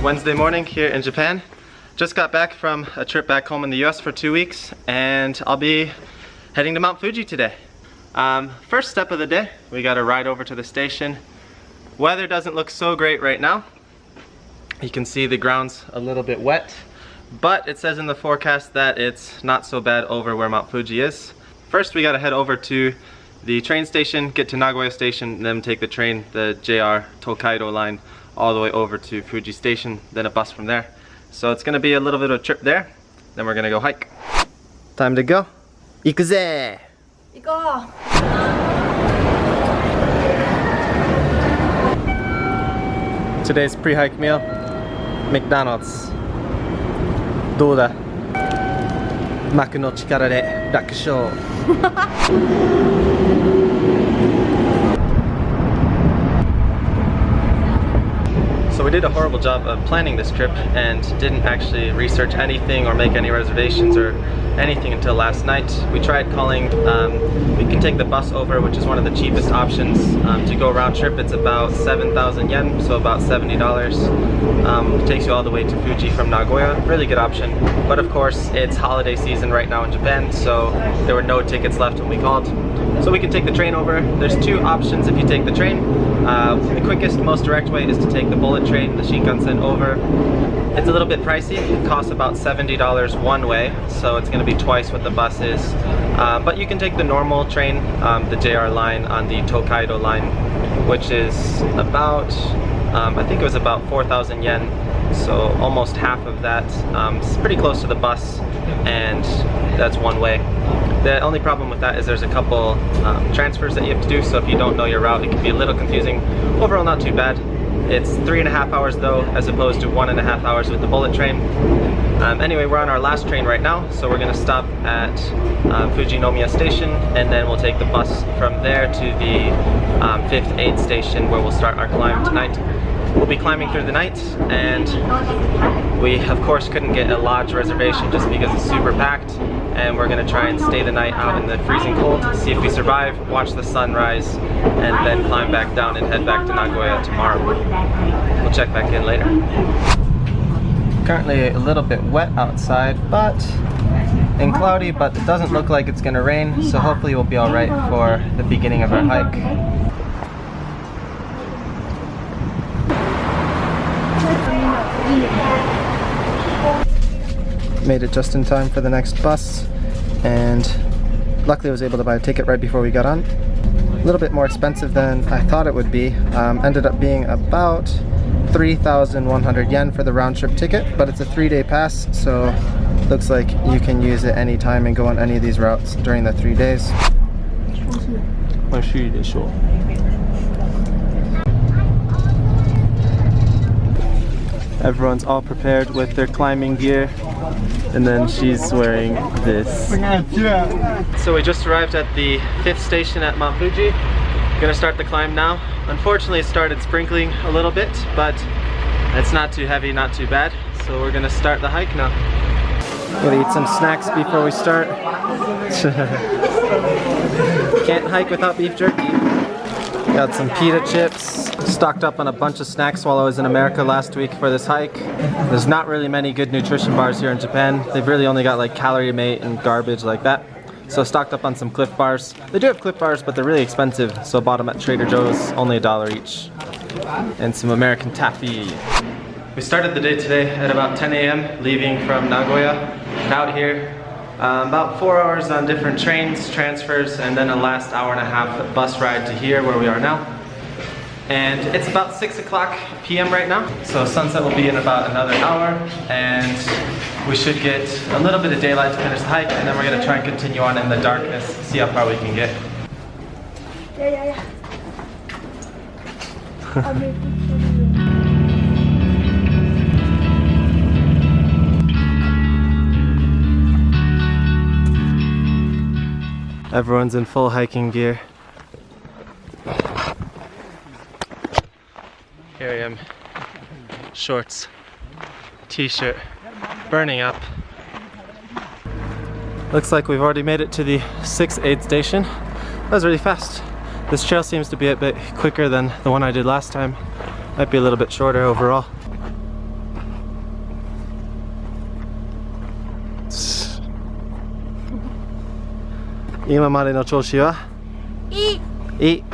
Wednesday morning here in Japan. Just got back from a trip back home in the US for 2 weeks, and I'll be heading to Mount Fuji today. First step of the day, we got to ride over to the station. Weather doesn't look so great right now. You can see the ground's a little bit wet, but it says in the forecast that it's not so bad over where Mount Fuji is. First we got to head over to the train station, get to Nagoya station, and then take the train, the JR Tokaido line, all the way over to Fuji station, then a bus from there. So it's gonna be a little bit of a trip there, then we're gonna go hike. Time to go. Ikuze! Iko! Today's pre-hike meal, McDonald's. どうだ? 幕の力で楽勝. So we did a horrible job of planning this trip and didn't actually research anything or make any reservations or anything until last night. We tried calling, we can take the bus over, which is one of the cheapest options. To go round trip, it's about 7,000 yen, so about $70. It takes you all the way to Fuji from Nagoya. Really good option. But of course, it's holiday season right now in Japan, so there were no tickets left when we called. So we can take the train over. There's two options if you take the train. The quickest, most direct way is to take the bullet train, the shinkansen, over. It's a little bit pricey. It costs about $70 one way, so it's going to be twice what the bus is. But you can take the normal train, the JR line on the Tokaido line, which is about, I think it was about 4,000 yen, so almost half of that. It's pretty close to the bus, and that's one way. The only problem with that is there's a couple transfers that you have to do, so if you don't know your route, it can be a little confusing. Overall, not too bad. It's 3.5 hours though, as opposed to 1.5 hours with the bullet train. Anyway, we're on our last train right now, so we're going to stop at Fujinomiya station, and then we'll take the bus from there to the 5th aid station, where we'll start our climb tonight. We'll be climbing through the night, and we of course couldn't get a lodge reservation just because it's super packed, and we're going to try and stay the night out in the freezing cold, see if we survive, watch the sunrise, and then climb back down and head back to Nagoya tomorrow. We'll check back in later. Currently a little bit wet outside, and cloudy, but it doesn't look like it's going to rain, so hopefully we'll be alright for the beginning of our hike. Made it just in time for the next bus, and luckily I was able to buy a ticket right before we got on. A little bit more expensive than I thought it would be. Ended up being about 3,100 yen for the round trip ticket, but it's a 3-day pass, so looks like you can use it anytime and go on any of these routes during the 3 days. Everyone's all prepared with their climbing gear, and then she's wearing this. So we just arrived at the 5th station at Mount Fuji. Gonna start the climb now. Unfortunately, it started sprinkling a little bit, but it's not too heavy, not too bad. So we're gonna start the hike now. Gotta eat some snacks before we start. Can't hike without beef jerky. Got some pita chips. Stocked up on a bunch of snacks while I was in America last week for this hike. There's not really many good nutrition bars here in Japan. They've really only got like Calorie Mate and garbage like that. So stocked up on some Cliff Bars. They do have Cliff Bars, but they're really expensive, so bought them at Trader Joe's, only $1 each. And some American taffy. We started the day today at about 10 a.m. leaving from Nagoya. Out here, about 4 hours on different trains, transfers, and then a last hour-and-a-half bus ride to here where we are now. And it's about 6 o'clock p.m. right now, so sunset will be in about another hour, and we should get a little bit of daylight to finish the hike, and then we're going to try and continue on in the darkness, see how far we can get. Everyone's in full hiking gear. Here I am, shorts, t-shirt, burning up. Looks like we've already made it to the 6th aid station. That was really fast. This trail seems to be a bit quicker than the one I did last time. Might be a little bit shorter overall. 今までの調子は？いい。いい。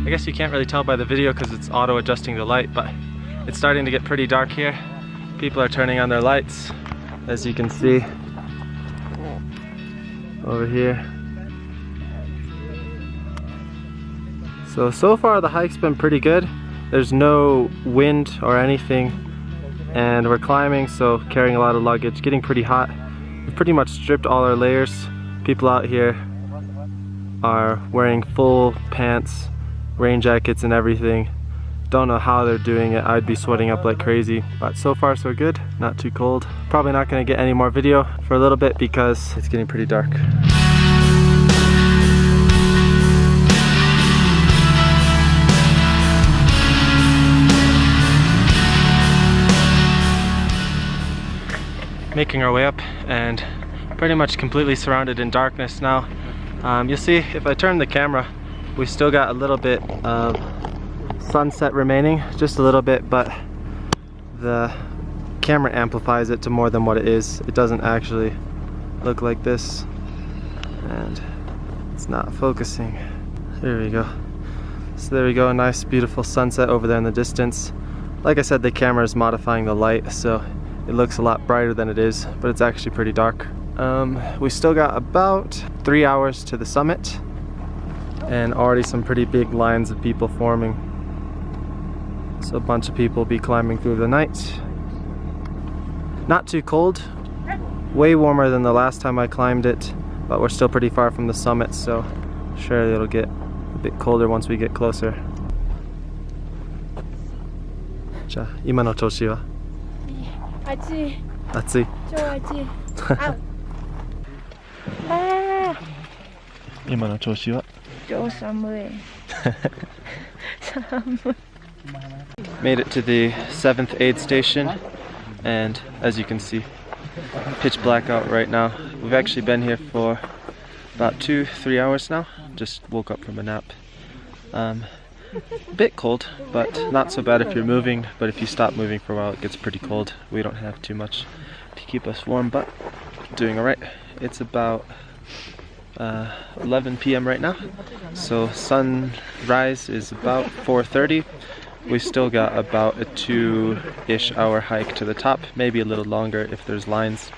I guess you can't really tell by the video because it's auto adjusting the light, but it's starting to get pretty dark here. People are turning on their lights, as you can see over here. So far the hike's been pretty good. There's no wind or anything, and we're climbing, so carrying a lot of luggage, getting pretty hot. We've pretty much stripped all our layers. People out here are wearing full pants, rain jackets and everything. Don't know how they're doing it. I'd be sweating up like crazy, but so far so good. Not too cold. Probably not going to get any more video for a little bit because it's getting pretty dark. Making our way up and pretty much completely surrounded in darkness now. You'll see if I turn the camera, we still got a little bit of sunset remaining, just a little bit, but the camera amplifies it to more than what it is. It doesn't actually look like this, and it's not focusing. There we go. So there we go, a nice beautiful sunset over there in the distance. Like I said, the camera is modifying the light, so it looks a lot brighter than it is, but it's actually pretty dark. We still got about 3 hours to the summit, and already some pretty big lines of people forming. So a bunch of people will be climbing through the night. Not too cold, way warmer than the last time I climbed it, but we're still pretty far from the summit, so sure it'll get a bit colder once we get closer. じゃあ今の調子は？暑い。暑い。超暑い。今の調子は？超寒い。寒い。Made it to the 7th aid station, and as you can see, pitch black out right now. We've actually been here for about 2-3 hours now. Just woke up from a nap. A bit cold, but not so bad if you're moving, but if you stop moving for a while it gets pretty cold. We don't have too much to keep us warm, but doing alright. It's about 11 p.m. right now, so sunrise is about 4:30. We still got about a 2-ish hour hike to the top, maybe a little longer if there's lines.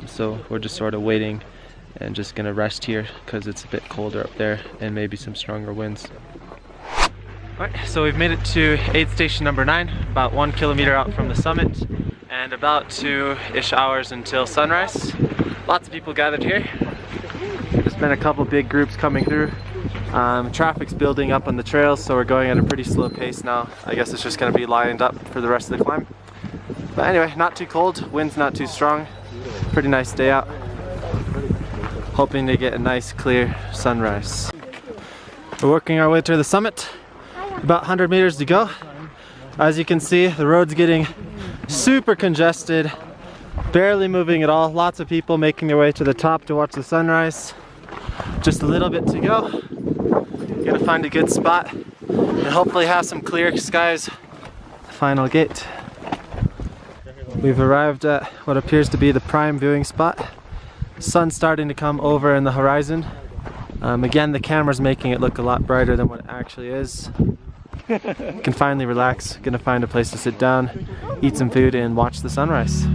So we're just sort of waiting and just gonna rest here because it's a bit colder up there and maybe some stronger winds. Alright, so we've made it to aid station number 9, about 1 kilometer out from the summit, and about 2-ish hours until sunrise. Lots of people gathered here. There's been a couple big groups coming through. Traffic's building up on the trails, so we're going at a pretty slow pace now. I guess it's just going to be lined up for the rest of the climb. But anyway, not too cold, wind's not too strong. Pretty nice day out. Hoping to get a nice clear sunrise. We're working our way to the summit. About 100 meters to go. As you can see, the road's getting super congested. Barely moving at all. Lots of people making their way to the top to watch the sunrise. Just a little bit to go. Gonna find a good spot and hopefully have some clear skies. The final gate. We've arrived at what appears to be the prime viewing spot. Sun's starting to come over in the horizon. Again, the camera's making it look a lot brighter than what it actually is. Can finally relax. Gonna find a place to sit down, eat some food, and watch the sunrise.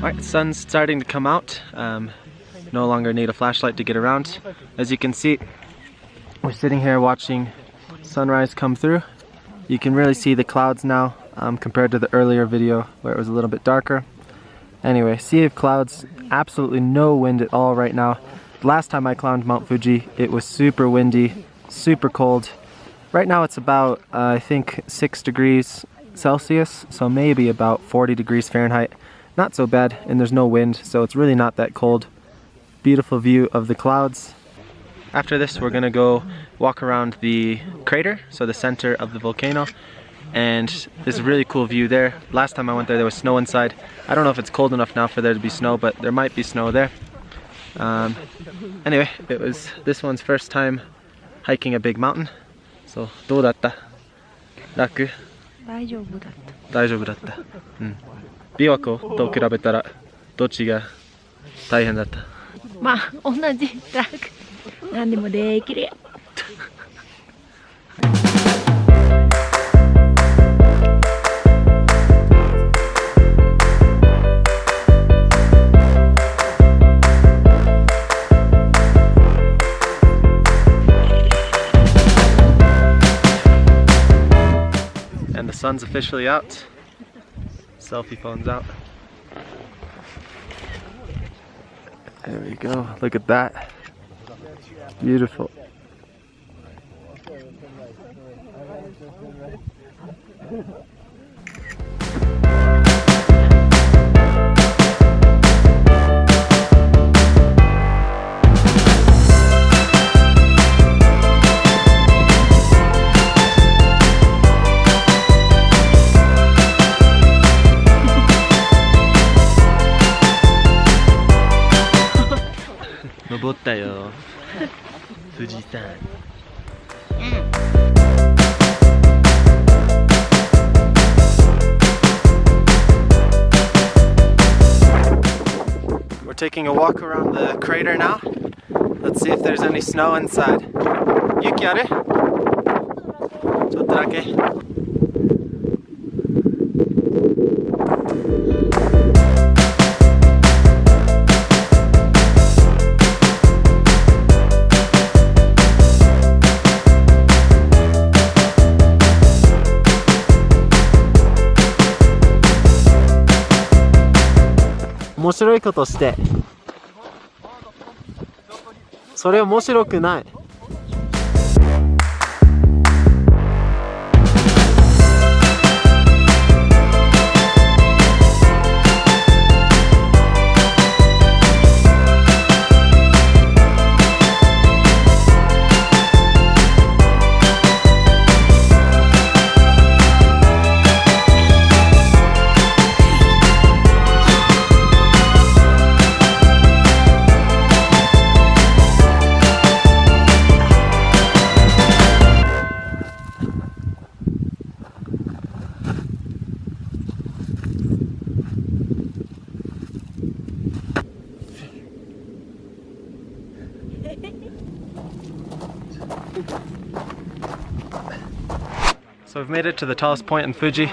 Alright, sun's starting to come out. No longer need a flashlight to get around. As you can see, we're sitting here watching sunrise come through. You can really see the clouds now compared to the earlier video where it was a little bit darker. Anyway, sea of clouds, absolutely no wind at all right now. Last time I climbed Mount Fuji, it was super windy, super cold. Right now it's about, I think, 6 degrees Celsius, so maybe about 40 degrees Fahrenheit. Not so bad, and there's no wind, so it's really not that cold. Beautiful view of the clouds. After this, we're gonna go walk around the crater, so the center of the volcano. And there's a really cool view there. Last time I went there was snow inside. I don't know if it's cold enough now for there to be snow, but there might be snow there. Anyway, it was this one's first time hiking a big mountain. So, どうだった? 楽? 大丈夫だった。大丈夫だった。うん。琵琶湖と比べたらどっちが大変だった？まあ同じ楽。何でもできるや。And the sun's officially out. Selfie phone's out. There we go. Look at that. Beautiful. Nobottayo. Fuji-san. We're taking a walk around the crater now. Let's see if there's any snow inside. Yuki aru? Chotto dake. "面白いことして、それ面白くない。So we've made it to the tallest point in Fuji,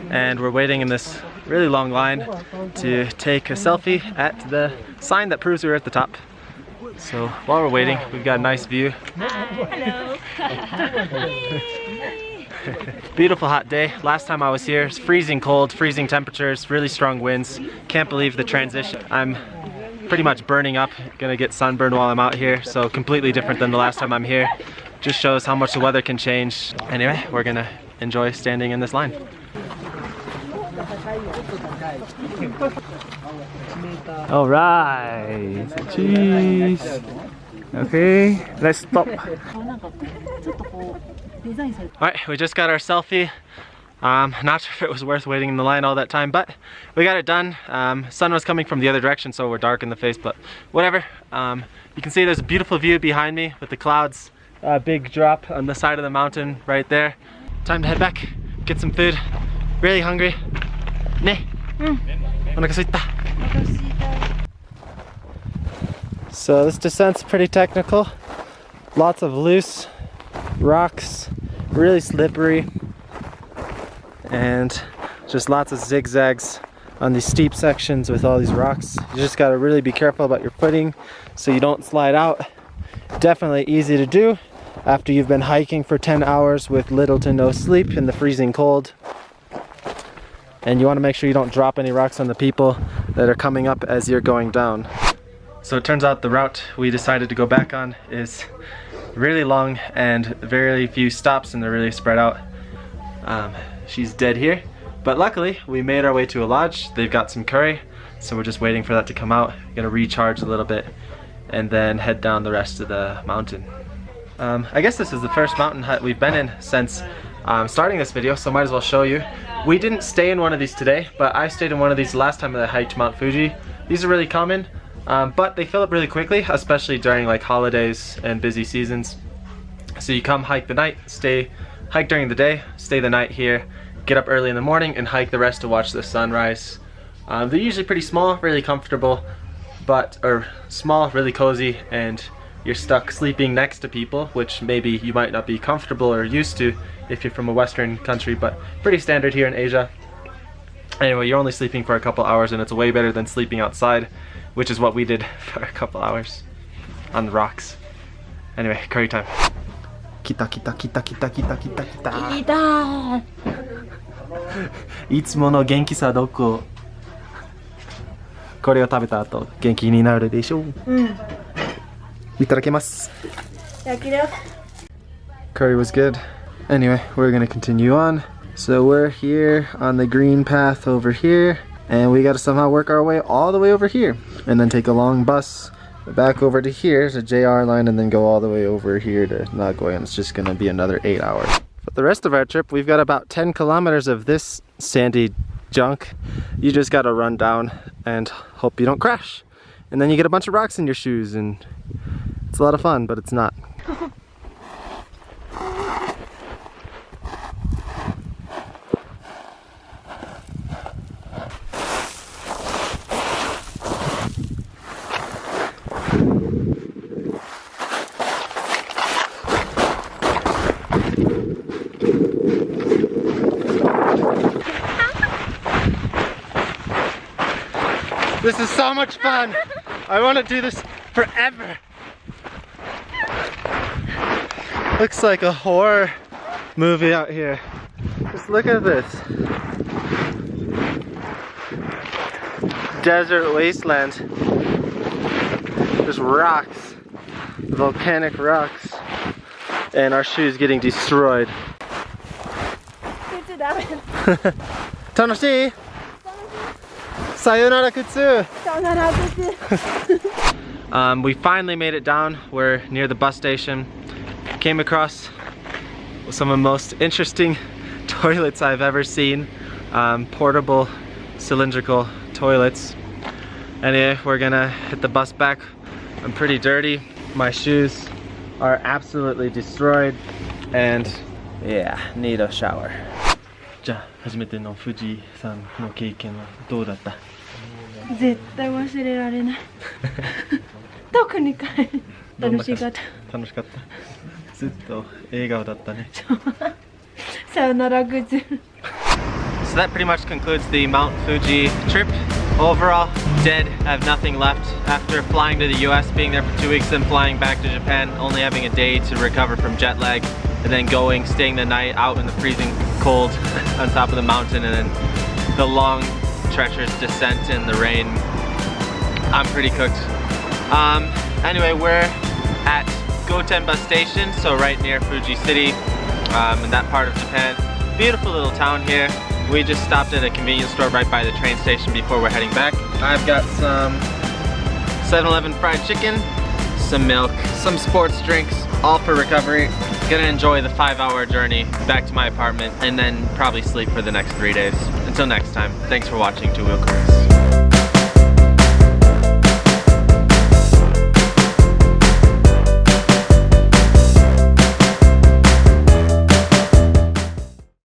and we're waiting in this really long line to take a selfie at the sign that proves we were at the top. So while we're waiting, we've got a nice view. Hello. Beautiful hot day. Last time I was here, it's freezing cold, freezing temperatures, really strong winds. Can't believe the transition. I'm pretty much burning up, gonna get sunburned while I'm out here, so completely different than the last time I'm here. Just shows how much the weather can change. Anyway, we're gonna enjoy standing in this line. All right, cheese. Okay, let's stop. Alright, we just got our selfie. Not sure if it was worth waiting in the line all that time, but we got it done. Sun was coming from the other direction, so we're dark in the face, but whatever. You can see there's a beautiful view behind me with the clouds. Big drop on the side of the mountain right there. Time to head back, get some food. Really hungry. Ne? Onaka suita. So this descent's pretty technical. Lots of loose rocks, really slippery, and just lots of zigzags on these steep sections with all these rocks. You just gotta really be careful about your footing so you don't slide out. Definitely easy to do after you've been hiking for 10 hours with little to no sleep in the freezing cold. And you want to make sure you don't drop any rocks on the people that are coming up as you're going down. So it turns out the route we decided to go back on is really long and very few stops, and they're really spread out. She's dead here, but luckily we made our way to a lodge. They've got some curry, so we're just waiting for that to come out. Gonna recharge a little bit and then head down the rest of the mountain. I guess this is the first mountain hut we've been in since starting this video, so might as well show you. We didn't stay in one of these today, but I stayed in one of these last time that I hiked Mount Fuji. These are really common, but they fill up really quickly, especially during like holidays and busy seasons. So you come hike the night, hike during the day, stay the night here, get up early in the morning and hike the rest to watch the sunrise. They're usually pretty small, really comfortable, or small, really cozy, and you're stuck sleeping next to people, which maybe you might not be comfortable or used to if you're from a Western country, but pretty standard here in Asia. Anyway, you're only sleeping for a couple hours and it's way better than sleeping outside, which is what we did for a couple hours on the rocks. Anyway, curry time. Kita kita kita kita kita kita kita. Kita. いつもの元気さどこ? これを食べた後元気になるでしょう。いただきます。Curry was good. Anyway, we're gonna continue on. So we're here on the green path over here, and we gotta somehow work our way all the way over here, and then take a long bus back over to here, the JR line, and then go all the way over here to Nagoya, and it's just gonna be another 8 hours. For the rest of our trip, we've got about 10 kilometers of this sandy junk. You just gotta run down and hope you don't crash. And then you get a bunch of rocks in your shoes, and it's a lot of fun, but it's not. This is so much fun! I want to do this forever! Looks like a horror movie out here. Just look at this. Desert wasteland. There's rocks. Volcanic rocks. And our shoes getting destroyed. 楽しい? Sayonara kutsu! We finally made it down. We're near the bus station. Came across some of the most interesting toilets I've ever seen. Portable, cylindrical toilets. Anyway, we're gonna hit the bus back. I'm pretty dirty. My shoes are absolutely destroyed. And yeah, need a shower. じゃあ、初めての富士山の経験はどうだった？絶対忘れられない。特に楽しかった。楽しかった。ずっと笑顔だったね。さよならグッズ。So that pretty much concludes the Mount Fuji trip. Overall, dead. I have nothing left after flying to the US, being there for 2 weeks, then flying back to Japan, only having a day to recover from jet lag, and then staying the night out in the freezing cold on top of the mountain, and then the long treacherous descent in the rain. I'm pretty cooked. Anyway, we're at Goten bus station, so right near Fuji City, in that part of Japan. Beautiful little town here. We just stopped at a convenience store right by the train station before we're heading back. I've got some 7-Eleven fried chicken, some milk, some sports drinks, all for recovery. Gonna enjoy the 5-hour journey back to my apartment and then probably sleep for the next 3 days. Until next time, thanks for watching Two Wheel Cruise.